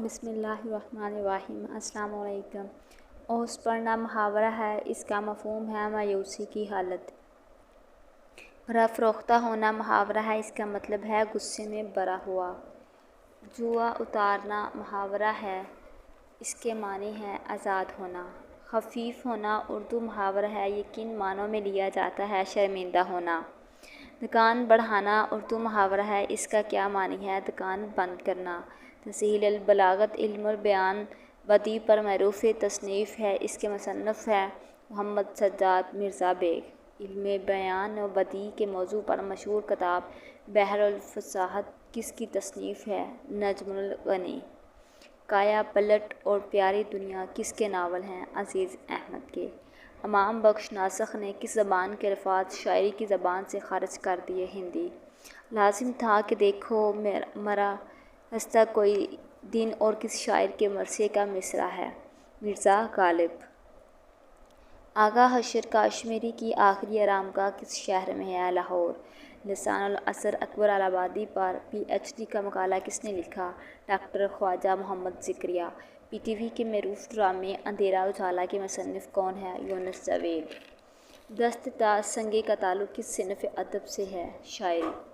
بسم اللہ الرحمن الرحیم۔ السلام علیکم۔ اوس پڑھنا محاورہ ہے، اس کا مفہوم ہے مایوسی کی حالت۔ برافروختہ ہونا محاورہ ہے، اس کا مطلب ہے غصے میں بھرا ہوا۔ جوا اتارنا محاورہ ہے، اس کے معنی ہے آزاد ہونا۔ خفیف ہونا اردو محاورہ ہے، یہ کن معنوں میں لیا جاتا ہے؟ شرمندہ ہونا۔ دکان بڑھانا اردو محاورہ ہے، اس کا کیا معنی ہے؟ دکان بند کرنا۔ تسہیل البلاغت علم البیان بدیع پر معروف تصنیف ہے، اس کے مصنف ہیں محمد سجاد مرزا بیگ۔ علم بیان و بدیع کے موضوع پر مشہور کتاب بحر الفصاحت کس کی تصنیف ہے؟ نجم الغنی۔ کایا پلٹ اور پیاری دنیا کس کے ناول ہیں؟ عزیز احمد کے۔ امام بخش ناسخ نے کس زبان کے الفاظ شاعری کی زبان سے خارج کر دیے؟ ہندی۔ لازم تھا کہ دیکھو مرا رستہ کوئی دن اور کس شاعر کے مرثیے کا مصرع ہے؟ مرزا غالب۔ آغا حشر کاشمیری کی آخری آرامگاہ کس شہر میں ہے؟ لاہور۔ لسان العصر اکبر الہٰبادی پر پی ایچ ڈی کا مقالہ کس نے لکھا؟ ڈاکٹر خواجہ محمد ذکریا۔ پی ٹی وی کے معروف ڈرامے اندھیرا اجالا کے مصنف کون ہیں؟ یونس جاوید۔ دست تاج سنگی کا تعلق کس صنف ادب سے ہے؟ شاعری۔